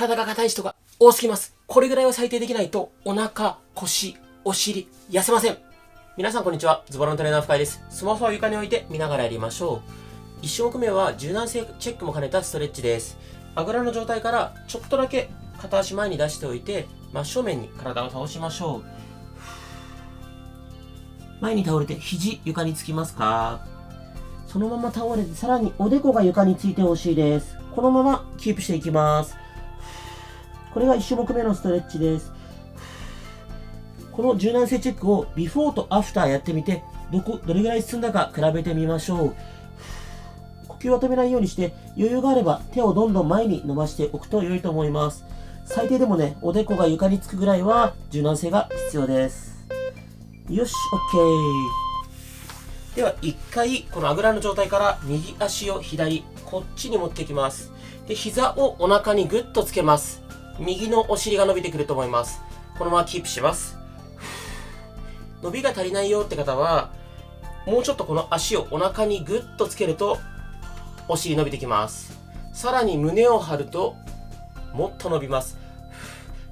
体が硬い人が多すぎます。これぐらいは最低できないと、お腹、腰、お尻、痩せません。皆さんこんにちは。ズボラのトレーナー深井です。スマホを床に置いて見ながらやりましょう。1種目目は柔軟性チェックも兼ねたストレッチです。あぐらの状態からちょっとだけ片足前に出しておいて、真正面に体を倒しましょう。前に倒れて肘床につきますか？そのまま倒れて、さらにおでこが床についてほしいです。このままキープしていきます。これが1種目目のストレッチです。この柔軟性チェックをビフォーとアフターやってみて、どれぐらい進んだか比べてみましょう。呼吸は止めないようにして、余裕があれば手をどんどん前に伸ばしておくと良いと思います。最低でもね、おでこが床につくぐらいは柔軟性が必要です。よし、OK。では1回このあぐらの状態から右足を左、こっちに持ってきます。で、膝をお腹にグッとつけます。右のお尻が伸びてくると思います。このままキープします。伸びが足りないよって方は、もうちょっとこの足をお腹にグッとつけるとお尻伸びてきます。さらに胸を張るともっと伸びます。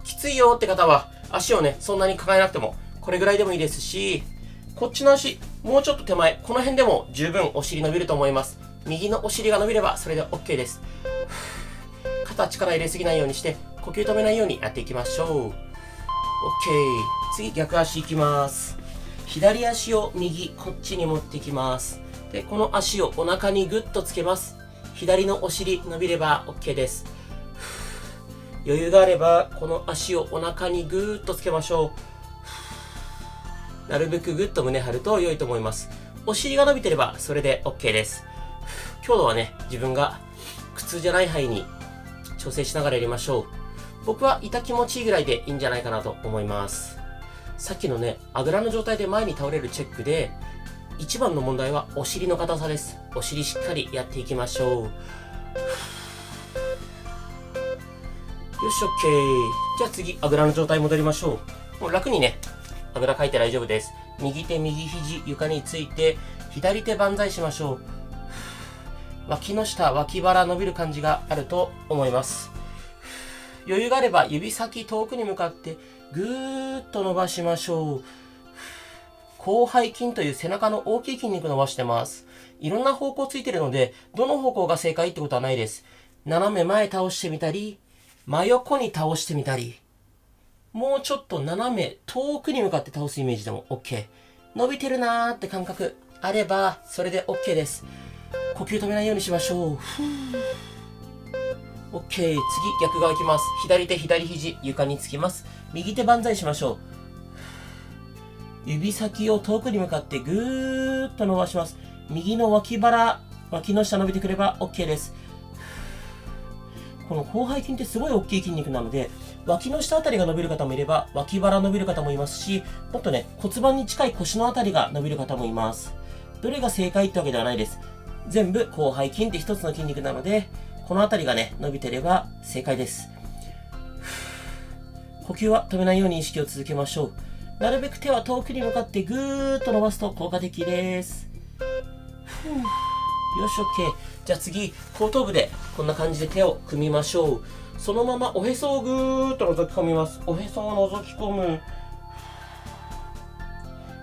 きついよって方は足をね、そんなに抱えなくてもこれぐらいでもいいですし、こっちの足もうちょっと手前、この辺でも十分お尻伸びると思います。右のお尻が伸びればそれで OK です。肩力入れすぎないようにして呼吸止めないようにやっていきましょう。 OK。 次逆足いきます。左足を右こっちに持ってきます。で、この足をお腹にグッとつけます。左のお尻伸びれば OK です。余裕があればこの足をお腹にグーッとつけましょう。なるべくグッと胸張ると良いと思います。お尻が伸びてればそれで OK です。強度はね、自分が苦痛じゃない範囲に調整しながらやりましょう。僕は痛気持ちいいぐらいでいいんじゃないかなと思います。さっきのね、あぐらの状態で前に倒れるチェックで一番の問題はお尻の硬さです。お尻しっかりやっていきましょう。よし、OK。じゃあ次、あぐらの状態戻りましょう。もう楽にね、あぐらかいて大丈夫です。右手、右肘、床について、左手万歳しましょう。脇の下、脇腹伸びる感じがあると思います。余裕があれば指先遠くに向かってぐーっと伸ばしましょう。広背筋という背中の大きい筋肉伸ばしてます。いろんな方向ついてるので、どの方向が正解ってことはないです。斜め前倒してみたり、真横に倒してみたり、もうちょっと斜め遠くに向かって倒すイメージでも OK。伸びてるなーって感覚あれば、それで OK です。呼吸止めないようにしましょう。OK。次、逆側いきます。左手、左肘、床につきます。右手万歳しましょう。指先を遠くに向かってぐーっと伸ばします。右の脇腹、脇の下伸びてくれば OK です。この広背筋ってすごい大きい筋肉なので、脇の下あたりが伸びる方もいれば、脇腹伸びる方もいますし、もっとね、骨盤に近い腰のあたりが伸びる方もいます。どれが正解ってわけではないです。全部広背筋って一つの筋肉なので、このあたりがね、伸びてれば正解です。呼吸は止めないように意識を続けましょう。なるべく手は遠くに向かってぐーっと伸ばすと効果的です。よし、OK。じゃあ次、後頭部でこんな感じで手を組みましょう。そのままおへそをぐーっと覗き込みます。おへそを覗き込む。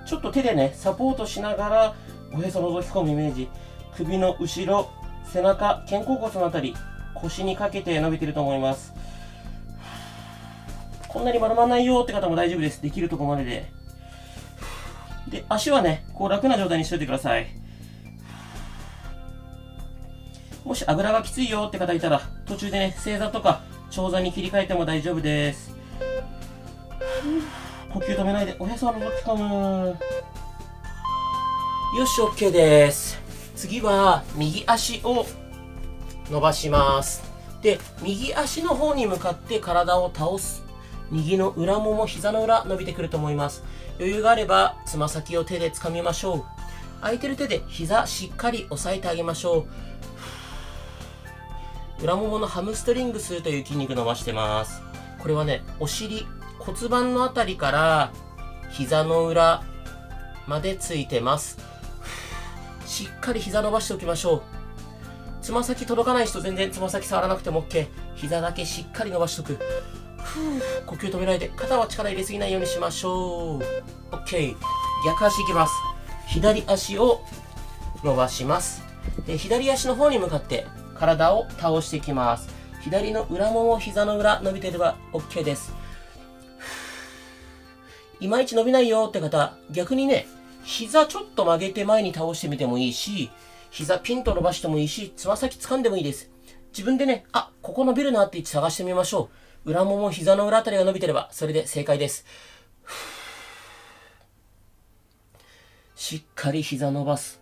ちょっと手でね、サポートしながらおへそを覗き込むイメージ。首の後ろ、背中、肩甲骨のあたり、腰にかけて伸びてると思います。こんなに丸まらないよって方も大丈夫です。できるところまでで。で、足はね、こう楽な状態にしといてください。もしあぐらがきついよって方いたら、途中でね、正座とか長座に切り替えても大丈夫です。呼吸止めないでおへそを覗き込む。よし、OK です。次は右足を伸ばします。で、右足の方に向かって体を倒す。右の裏もも、膝の裏伸びてくると思います。余裕があればつま先を手で掴みましょう。空いてる手で膝しっかり押さえてあげましょう。裏もものハムストリングスという筋肉伸ばしてます。これはね、お尻、骨盤のあたりから膝の裏までついてます。しっかり膝伸ばしておきましょう。つま先届かない人全然つま先触らなくても OK。膝だけしっかり伸ばしとく。呼吸止めないで、肩は力入れすぎないようにしましょう。 OK。 逆足いきます。左足を伸ばします。で、左足の方に向かって体を倒していきます。左の裏もも、膝の裏伸びてれば OK です。いまいち伸びないよって方、逆にね、膝ちょっと曲げて前に倒してみてもいいし、膝ピンと伸ばしてもいいし、つま先掴んでもいいです。自分でね、あ、ここ伸びるなって位置探してみましょう。裏もも、膝の裏あたりが伸びてれば、それで正解です。しっかり膝伸ばす。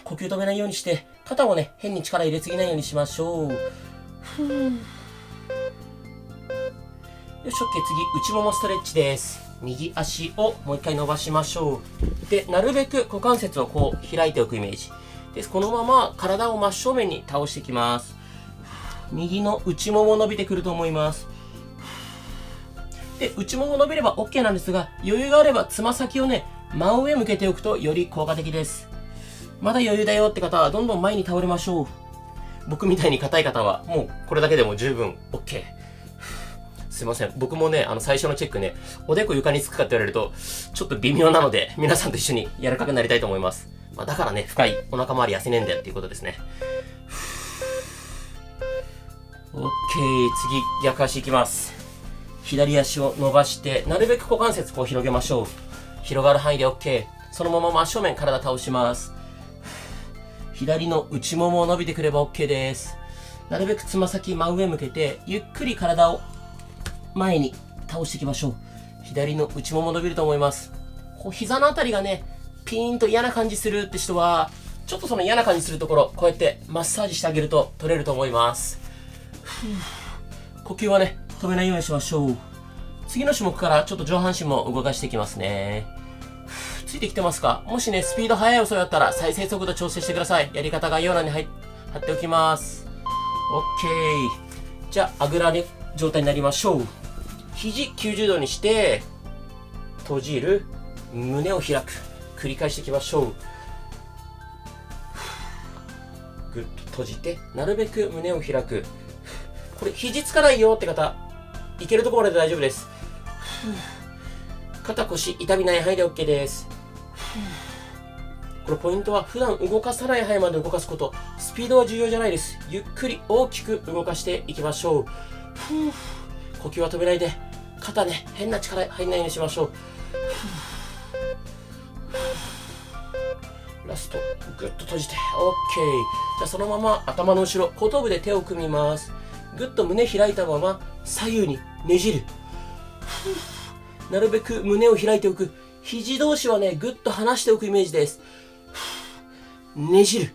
呼吸止めないようにして、肩もね、変に力入れすぎないようにしましょう。よし、OK。次、内ももストレッチです。右足をもう一回伸ばしましょう。で、なるべく股関節をこう開いておくイメージです。このまま体を真正面に倒していきます。右の内もも伸びてくると思います。で、内もも伸びれば OK なんですが、余裕があればつま先をね、真上向けておくとより効果的です。まだ余裕だよって方はどんどん前に倒れましょう。僕みたいに硬い方はもうこれだけでも十分 OK。すいません。僕もね、最初のチェックね、おでこ床につくかって言われると、ちょっと微妙なので、皆さんと一緒に柔らかくなりたいと思います。だからね、深いお腹周り痩せねえんだよっていうことですね。OK。次、逆足いきます。左足を伸ばして、なるべく股関節こう広げましょう。広がる範囲で OK。そのまま真正面体倒します。左の内もも伸びてくれば OK です。なるべくつま先真上向けて、ゆっくり体を前に倒していきましょう。左の内もも伸びると思います。こう膝のあたりがね、ピーンと嫌な感じするって人は、ちょっとその嫌な感じするところ、こうやってマッサージしてあげると取れると思います。呼吸はね、止めないようにしましょう。次の種目からちょっと上半身も動かしていきますね。ついてきてますか？もしね、スピード速い遅いだったら再生速度調整してください。やり方概要欄に貼っておきます。OK。じゃあ、あぐら状態になりましょう。肘90度にして、閉じる、胸を開く。繰り返していきましょう。ぐっと閉じて、なるべく胸を開く。これ、肘つかないよって方、いけるところまで大丈夫です。肩腰痛みない範囲で OK です。これポイントは普段動かさない範囲まで動かすこと。スピードは重要じゃないです。ゆっくり大きく動かしていきましょう。呼吸は止めないで。肩ね、変な力入んないようにしましょう。ラスト、ぐっと閉じて。OK。じゃあそのまま頭の後ろ、後頭部で手を組みます。ぐっと胸開いたまま左右にねじる。なるべく胸を開いておく。肘同士はね、ぐっと離しておくイメージです。ねじる。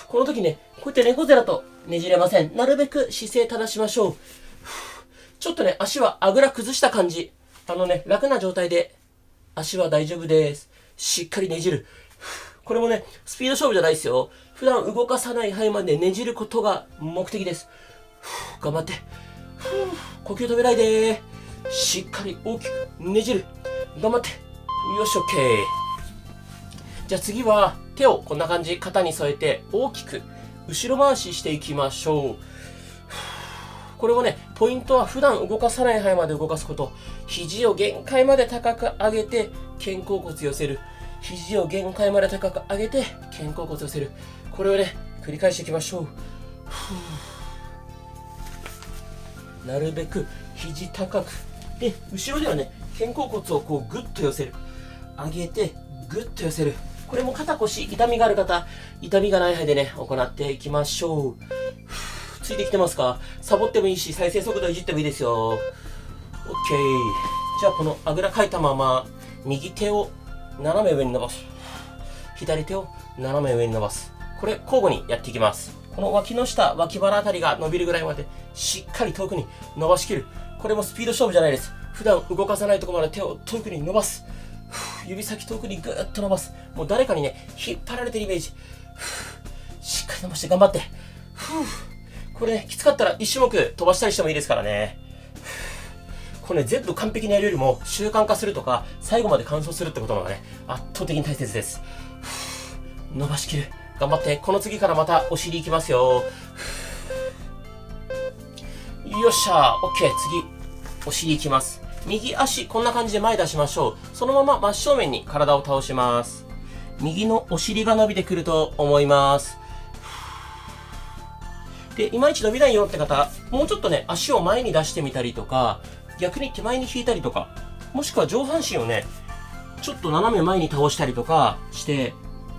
この時ね、こうやって猫背だとねじれません。なるべく姿勢正しましょう。ちょっとね、足はあぐら崩した感じ。楽な状態で足は大丈夫です。しっかりねじる。これもね、スピード勝負じゃないですよ。普段動かさない範囲までねじることが目的です。頑張って。呼吸止めないで。しっかり大きくねじる。頑張って。よし、OK。じゃあ次は手をこんな感じ、肩に添えて大きく後ろ回ししていきましょう。これもね、ポイントは普段動かさない範囲まで動かすこと。肘を限界まで高く上げて肩甲骨寄せる。肘を限界まで高く上げて肩甲骨寄せる。これをね、繰り返していきましょう。なるべく肘高く。で、後ろではね、肩甲骨をこうグッと寄せる。上げてグッと寄せる。これも肩腰痛みがある方、痛みがない範囲でね、行っていきましょう。ついてきてますか？サボってもいいし、再生速度いじってもいいですよ。OK。じゃあこのあぐらかいたまま、右手を斜め上に伸ばす。左手を斜め上に伸ばす。これ交互にやっていきます。この脇の下、脇腹あたりが伸びるぐらいまでしっかり遠くに伸ばしきる。これもスピード勝負じゃないです。普段動かさないところまで手を遠くに伸ばす。指先遠くにぐーっと伸ばす。もう誰かにね、引っ張られてるイメージ。しっかり伸ばして頑張って。これね、きつかったら1種目飛ばしたりしてもいいですからね。これね、全部完璧にやるよりも習慣化するとか、最後まで完走するってことのがね、圧倒的に大切です。伸ばしきる。頑張って。この次からまたお尻いきますよ。よっしゃー。OK。次。お尻いきます。右足、こんな感じで前出しましょう。そのまま真正面に体を倒します。右のお尻が伸びてくると思います。で、いまいち伸びないよって方、もうちょっとね、足を前に出してみたりとか、逆に手前に引いたりとか、もしくは上半身をね、ちょっと斜め前に倒したりとかして、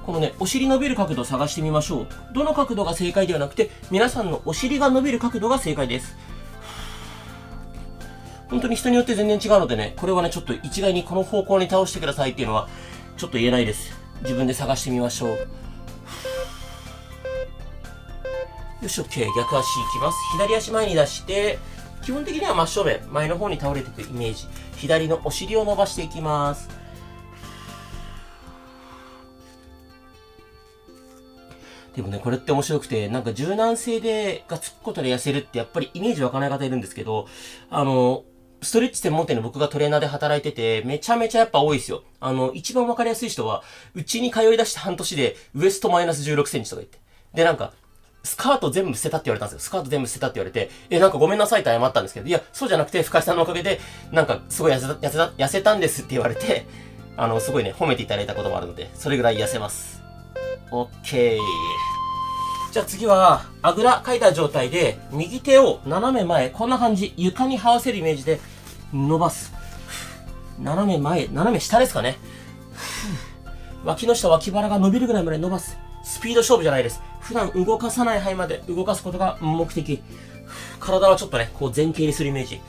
このね、お尻伸びる角度を探してみましょう。どの角度が正解ではなくて、皆さんのお尻が伸びる角度が正解です。本当に人によって全然違うのでね、これはね、ちょっと一概にこの方向に倒してくださいっていうのは、ちょっと言えないです。自分で探してみましょう。よし、OK。逆足いきます。左足前に出して、基本的には真正面、前の方に倒れていくイメージ。左のお尻を伸ばしていきます。でもね、これって面白くて、なんか柔軟性でがつくことで痩せるってやっぱりイメージ湧かない方いるんですけど、ストレッチ専門店で僕がトレーナーで働いてて、めちゃめちゃやっぱ多いですよ。一番わかりやすい人は、うちに通い出して半年で、ウエストマイナス16センチとか言って。で、なんか、スカート全部捨てたって言われたんですよ。スカート全部捨てたって言われて、なんかごめんなさいって謝ったんですけど、いや、そうじゃなくて、深井さんのおかげで、なんか、すごい痩せたんですって言われて、すごいね、褒めていただいたこともあるので、それぐらい痩せます。オッケー。じゃあ次は、あぐらかいた状態で、右手を斜め前、こんな感じ、床に這わせるイメージで、伸ばす。斜め前、斜め下ですかね。脇の下、脇腹が伸びるぐらいまで伸ばす。スピード勝負じゃないです。普段動かさない範囲まで動かすことが目的。体はちょっとね、こう前傾にするイメージ。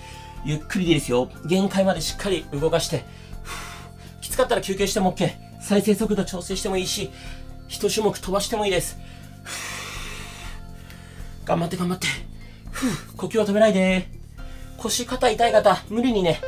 ゆっくりでいいですよ。限界までしっかり動かして。きつかったら休憩しても OK。再生速度調整してもいいし、一種目飛ばしてもいいです。頑張って頑張って。呼吸は止めないで。腰、肩痛い方、無理にね、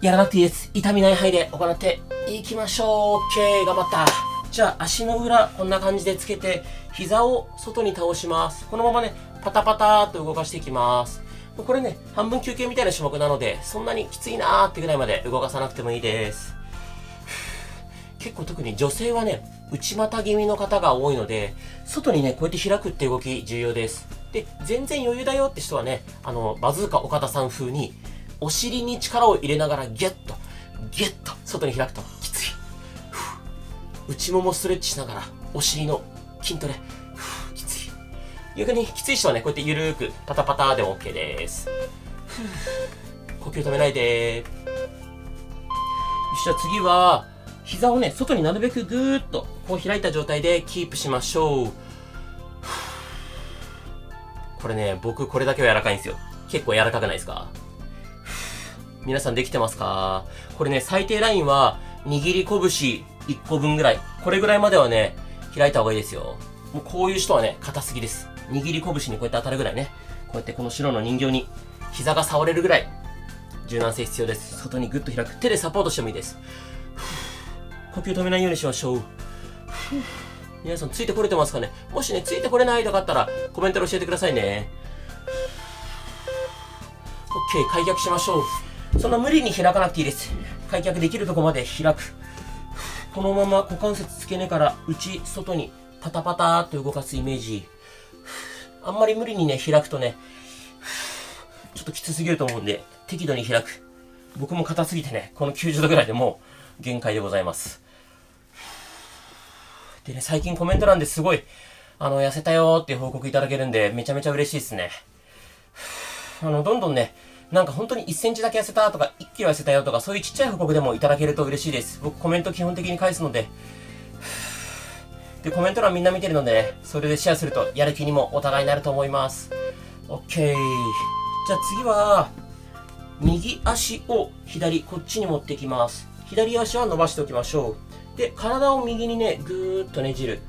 やらなくていいです。痛みない範囲で行っていきましょう。OK。頑張った。じゃあ足の裏、こんな感じでつけて、膝を外に倒します。このままね、パタパターっと動かしていきます。これね、半分休憩みたいな種目なので、そんなにきついなーってぐらいまで動かさなくてもいいです。結構特に女性はね、内股気味の方が多いので、外にね、こうやって開くって動き重要です。で、全然余裕だよって人はね、バズーカ岡田さん風に、お尻に力を入れながらギュッと、外に開くときつい。内ももストレッチしながら、お尻の筋トレ、きつい。逆にきつい人はね、こうやってゆるーく、パタパタでも OK です。呼吸止めないで。よし、じゃあ次は、膝をね、外になるべくぐーっと、こう開いた状態でキープしましょう。これね、僕これだけは柔らかいんですよ。結構柔らかくないですか？皆さんできてますか？これね、最低ラインは、握り拳1個分ぐらい。これぐらいまではね、開いた方がいいですよ。もうこういう人はね、硬すぎです。握り拳にこうやって当たるぐらいね。こうやってこの白の人形に膝が触れるぐらい、柔軟性必要です。外にグッと開く。手でサポートしてもいいです。呼吸止めないようにしましょう。皆さんついてこれてますかね？もしね、ついてこれないとかあったら、コメントで教えてくださいね。OK、開脚しましょう。そんな無理に開かなくていいです。開脚できるとこまで開く。このまま股関節付け根から内、外にパタパターっと動かすイメージ。あんまり無理にね、開くとね、ちょっときつすぎると思うんで、適度に開く。僕も硬すぎてね、この90度ぐらいでもう限界でございます。でね、最近コメント欄ですごい、痩せたよーっていう報告いただけるんで、めちゃめちゃ嬉しいですね。どんどんね、なんか本当に1センチだけ痩せたとか、1キロ痩せたよとか、そういうちっちゃい報告でもいただけると嬉しいです。僕コメント基本的に返すので、で、コメント欄みんな見てるので、ね、それでシェアするとやる気にもお互いになると思います。OK。じゃあ次は、右足を左、こっちに持ってきます。左足は伸ばしておきましょう。で、体を右にね、ぐーっとねじる。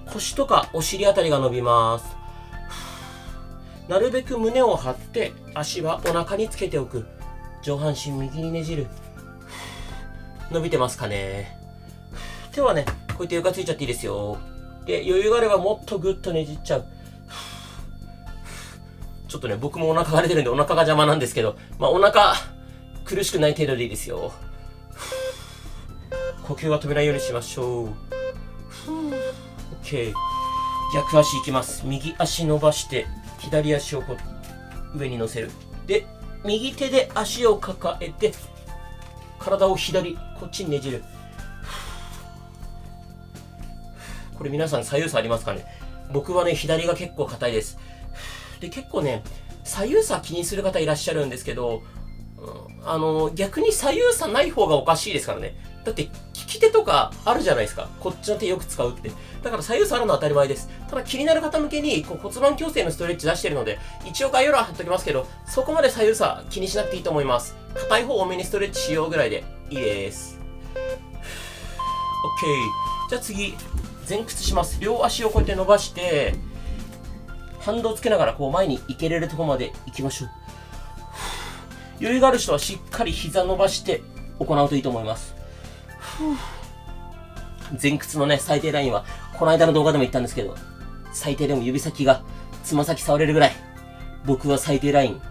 腰とかお尻あたりが伸びます。なるべく胸を張って、足はお腹につけておく。上半身右にねじる。伸びてますかね？手はね、こうやって床ついちゃっていいですよ。で、余裕があればもっとぐっとねじっちゃう。ちょっとね、僕もお腹が出てるんでお腹が邪魔なんですけど、まあお腹苦しくない程度でいいですよ。呼吸は止めないようにしましょう。OK。逆足いきます。右足伸ばして、左足をこう上に乗せる。で、右手で足を抱えて、体を左、こっちにねじる。これ皆さん左右差ありますかね？僕はね、左が結構硬いです。で、結構ね、左右差気にする方いらっしゃるんですけど、逆に左右差ない方がおかしいですからね。だって、利き手とかあるじゃないですか。こっちの手よく使うって。だから左右差あるのは当たり前です。ただ気になる方向けに骨盤矯正のストレッチ出してるので、一応概要欄貼っときますけど、そこまで左右差気にしなくていいと思います。硬い方多めにストレッチしようぐらいでいいです。OK。じゃあ次、前屈します。両足をこうやって伸ばして、反動つけながらこう前に行けれるところまで行きましょう。余裕がある人はしっかり膝伸ばして行うといいと思います。前屈のね、最低ラインは、この間の動画でも言ったんですけど、最低でも指先がつま先触れるぐらい、僕は最低ライン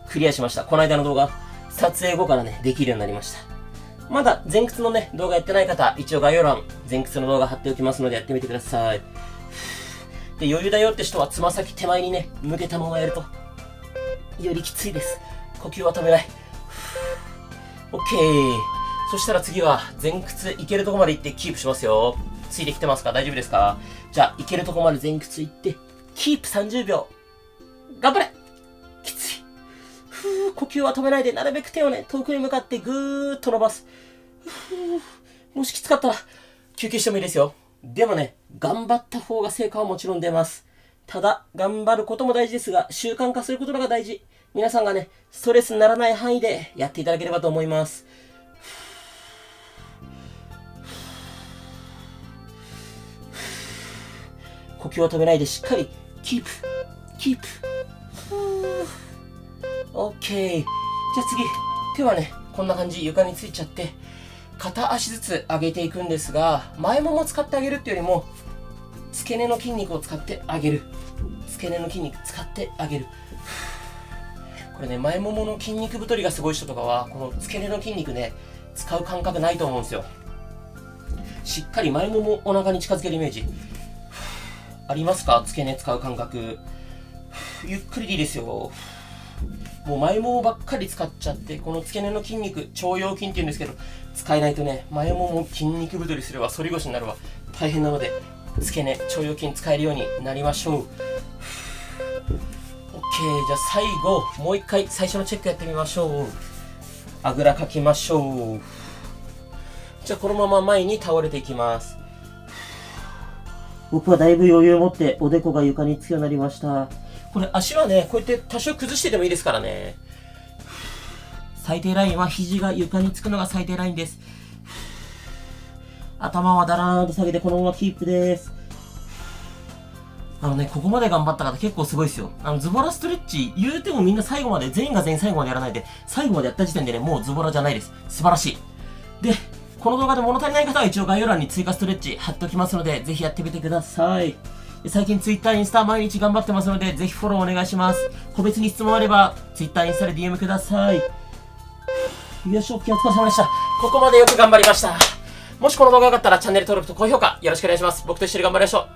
クリアしました。この間の動画、撮影後からね、できるようになりました。まだ前屈のね、動画やってない方、一応概要欄、前屈の動画貼っておきますのでやってみてください。で、余裕だよって人はつま先手前にね、向けたままやると、よりきついです。呼吸は止めない。OK。そしたら次は前屈いけるとこまで行ってキープしますよ。ついてきてますか？大丈夫ですか？じゃあ、いけるとこまで前屈行って、キープ30秒。頑張れ！きつい。呼吸は止めないで、なるべく手をね、遠くに向かってぐーっと伸ばす。もしきつかったら、休憩してもいいですよ。でもね、頑張った方が成果はもちろん出ます。ただ、頑張ることも大事ですが、習慣化することが大事。皆さんがね、ストレスにならない範囲でやっていただければと思います。呼吸を止めないでしっかりキープ、キープ。OK。じゃあ次、手はね、こんな感じ床についちゃって、片足ずつ上げていくんですが、前もも使ってあげるっていうよりも、付け根の筋肉を使ってあげる。付け根の筋肉使ってあげる。これね、前ももの筋肉太りがすごい人とかは、この付け根の筋肉ね、使う感覚ないと思うんですよ。しっかり前ももお腹に近づけるイメージ。ありますか？付け根使う感覚。ゆっくりでいいですよ。もう前ももばっかり使っちゃって、この付け根の筋肉、腸腰筋って言うんですけど、使えないとね、前もも筋肉太りするわ、反り腰になるわ、大変なので、付け根、腸腰筋使えるようになりましょう。OK。じゃあ最後、もう一回最初のチェックやってみましょう。あぐらかきましょう。じゃあこのまま前に倒れていきます。僕はだいぶ余裕を持っておでこが床につくようになりました。これ足はね、こうやって多少崩してでもいいですからね。最低ラインは肘が床につくのが最低ラインです。頭はだらーんと下げてこのままキープです。ここまで頑張った方結構すごいですよ。ズボラストレッチ、言うてもみんな最後まで、全員が全員最後までやらないで、最後までやった時点でね、もうズボラじゃないです。素晴らしい。で、この動画で物足りない方は一応概要欄に追加ストレッチ貼っておきますので、ぜひやってみてください。最近 Twitter、インスタ毎日頑張ってますので、ぜひフォローお願いします。個別に質問あれば、Twitter、インスタで DM ください。よいしょ、お疲れ様でした。ここまでよく頑張りました。もしこの動画が良かったらチャンネル登録と高評価よろしくお願いします。僕と一緒に頑張りましょう。